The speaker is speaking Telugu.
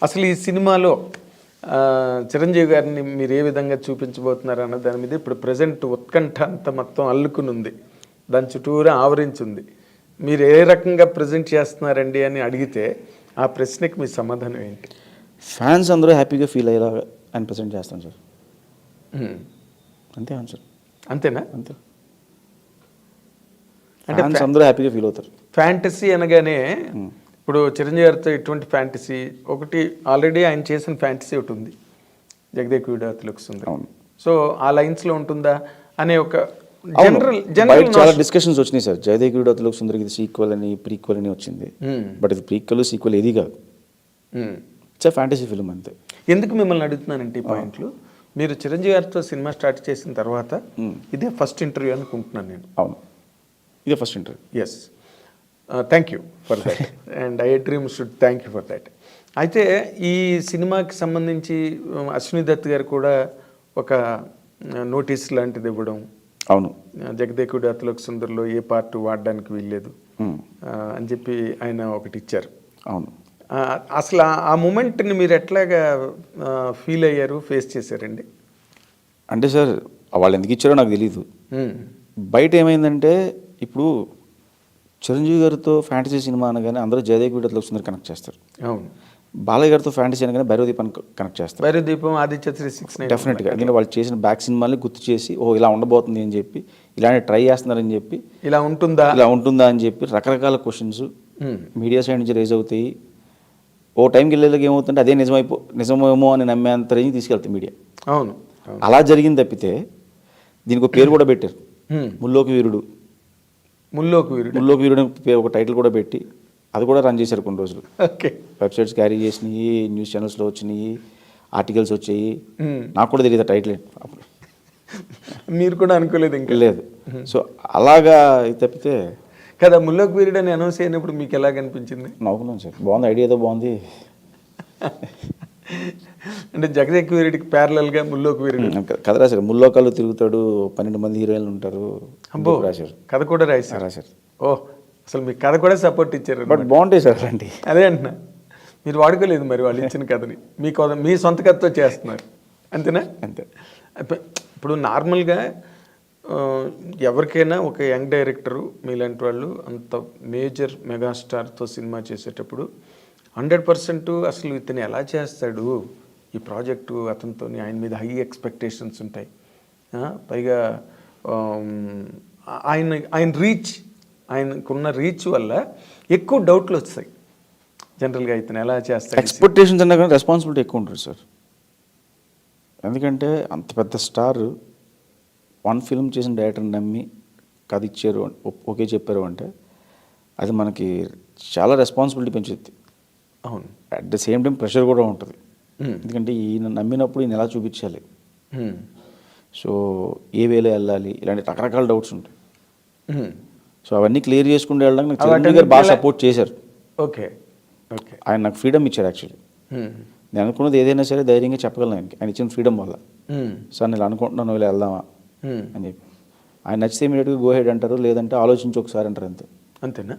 అసలు ఈ సినిమాలో చిరంజీవి గారిని మీరు ఏ విధంగా చూపించబోతున్నారు అన్న దాని మీద ఇప్పుడు ప్రజెంట్ ఉత్కంఠ అంతా మొత్తం అల్లుకుని ఉంది, దాని చుట్టూరా ఆవరించింది. మీరు ఏ రకంగా ప్రజెంట్ చేస్తున్నారండి అని అడిగితే ఆ ప్రశ్నకి మీ సమాధానం ఏంటి? ఫ్యాన్స్ అందరూ హ్యాపీగా ఫీల్ అయ్యేలా ఆయన ప్రజెంట్ చేస్తాను సార్. అంతే ఆన్సర్. అంతేనా? అంతే. అంటే ఫ్యాన్స్ అందరూ హ్యాపీగా ఫీల్ అవుతారు. ఫ్యాంటసీ అనగానే ఇప్పుడు చిరంజీవి గారితో ఎటువంటి ఫ్యాంటసీ, ఒకటి ఆల్రెడీ ఆయన చేసిన ఫ్యాంటసీ ఒకటి ఉంది, జగదేక వీరుడు సుందరి. సో ఆ లైన్స్లో ఉంటుందా అనే ఒక జనరల్ చాలా డిస్కషన్స్ వచ్చినాయి సార్. జగదేక వీరుడు సుందరికి ఇది సీక్వెల్ అని ప్రీక్వెల్ అని వచ్చింది. బట్ ఇది ప్రీక్వెల్ సీక్వెల్ ఏది కాదు, ఇట్స్ ఫ్యాంటసీ ఫిల్మ్ అంతే. ఎందుకు మిమ్మల్ని అడుగుతున్నానంటే ఈ పాయింట్లు, మీరు చిరంజీవి గారితో సినిమా స్టార్ట్ చేసిన తర్వాత ఇదే ఫస్ట్ ఇంటర్వ్యూ అనుకుంటున్నాను నేను. అవును, ఇదే first interview. Yes, thank you for that and I dream should thank you for that. అయితే ఈ సినిమాకి సంబంధించి అశ్విని దత్ గారు కూడా ఒక నోటీస్ లాంటిది ఇవ్వడం. అవును, జగదేకుడి అతిలోక సుందరిలో ఏ పార్ట్ వాడడానికి వీల్లేదు అని చెప్పి ఆయన ఒకటి ఇచ్చారు. అవును, అసలు ఆ మూమెంట్ని మీరు ఎట్లాగా ఫీల్ అయ్యారు, ఫేస్ చేశారండి? అంటే సార్ వాళ్ళు ఎందుకు ఇచ్చారో నాకు తెలీదు. బయట ఏమైందంటే ఇప్పుడు చిరంజీవి గారితో ఫ్యాంటసీ సినిమా అనగానే అందరూ జగదేక వీరుడు అతిలోక సుందరి కనెక్ట్ చేస్తారు. అవును, బాలయ్య గారితో ఫ్యాంటసీ అనగానే భైరవదీపం కనెక్ట్ చేస్తారు. భైరవదీపం, ఆదిత్య 369 డెఫినెట్గా. ఎందుకంటే వాళ్ళు చేసిన బ్యాక్ సినిమాల్ని గుర్తు చేసి ఓ ఇలా ఉండబోతుంది అని చెప్పి, ఇలాంటి ట్రై చేస్తున్నారని చెప్పి, ఇలా ఉంటుందా అని చెప్పి రకరకాల క్వశ్చన్స్ మీడియా సైడ్ నుంచి రేజ్ అవుతాయి. ఓ టైంకి వెళ్ళేలాగా ఏమవుతుంటే అదే నిజమేమో అని నమ్మేంత రేంజ్ తీసుకెళ్తాయి మీడియా. అవును, అలా జరిగింది తప్పితే దీనికి ఒక పేరు కూడా పెట్టారు, ముల్లోకి వీరుడు. ముల్లోకి వీరుడు ఒక టైటిల్ కూడా పెట్టి అది కూడా రన్ చేశారు కొన్ని రోజులు. ఓకే, వెబ్సైట్స్ క్యారీ చేసినాయి, న్యూస్ ఛానల్స్లో వచ్చినాయి, ఆర్టికల్స్ వచ్చాయి. నాకు కూడా తెలియదు టైటిల్ అప్పుడు. మీరు కూడా అనుకోలేదు? ఇంకా లేదు. సో అలాగా తప్పితే కదా. ముల్లోకి వీరుడు అని అనౌన్స్ అయినప్పుడు మీకు ఎలా కనిపించింది? నవ్వుకున్నాను సార్, బాగుంది, ఐడియా ఏదో బాగుంది. అంటే జగదేక వీరుడికి ప్యారలల్గా ముల్లోకి వీరుడు కథ రాశారు. ముల్లోకాలు తిరుగుతాడు, 12 మంది హీరోయిన్లు ఉంటారు. రాశారు, కథ కూడా రాశారు. ఓ, అసలు మీ కథ కూడా సపోర్ట్ ఇచ్చారు. బట్ బాగుంటాయి సార్ అలాంటి. అదే అంటున్నా, మీరు వాడుకోలేదు మరి వాళ్ళు ఇచ్చిన కథని, మీ సొంత కథతో చేస్తున్నారు అంతేనా? అంతే. ఇప్పుడు నార్మల్గా ఎవరికైనా ఒక యంగ్ డైరెక్టరు మీలాంటి వాళ్ళు అంత మేజర్ మెగాస్టార్తో సినిమా చేసేటప్పుడు 100% అసలు ఇతను ఎలా చేస్తాడు ఈ ప్రాజెక్టు, అతనితో ఆయన మీద హై ఎక్స్పెక్టేషన్స్ ఉంటాయి. పైగా ఆయనకున్న రీచ్ వల్ల ఎక్కువ డౌట్లు వస్తాయి జనరల్గా, ఇతను ఎలా చేస్తాడు. ఎక్స్పెక్టేషన్స్ అన్నా కానీ రెస్పాన్సిబిలిటీ ఎక్కువ ఉంటుంది సార్. ఎందుకంటే అంత పెద్ద స్టార్ వన్ ఫిల్మ్ చేసిన డైరెక్టర్ని నమ్మి కథ ఇచ్చారు, ఓకే చెప్పారు అంటే అది మనకి చాలా రెస్పాన్సిబిలిటీ పెంచుద్ది. అవును, at the same time pressure కూడా ఉంటుంది. ఎందుకంటే ఈయన నమ్మినప్పుడు ఈయన ఎలా చూపించాలి, సో ఏ వేలో వెళ్ళాలి, ఇలాంటి రకరకాల డౌట్స్ ఉంటాయి. సో అవన్నీ క్లియర్ చేసుకుంటూ వెళ్ళడానికి నాకు చిరంజీవి గారు బాగా సపోర్ట్ చేశారు. ఓకే ఓకే, ఆయన నాకు ఫ్రీడమ్ ఇచ్చారు. యాక్చువల్లీ నేను అనుకున్నది ఏదైనా సరే ధైర్యంగా చెప్పగలను ఆయన ఇచ్చిన ఫ్రీడమ్ వల్ల. సార్ నేను అనుకుంటున్నాను ఇలా వెళ్దామా అని చెప్పి, ఆయన నచ్చితే ఇమీడియట్గా గో హెడ్ అంటారు, లేదంటే ఆలోచించి ఒకసారి అంటారు, అంతే. అంతేనా?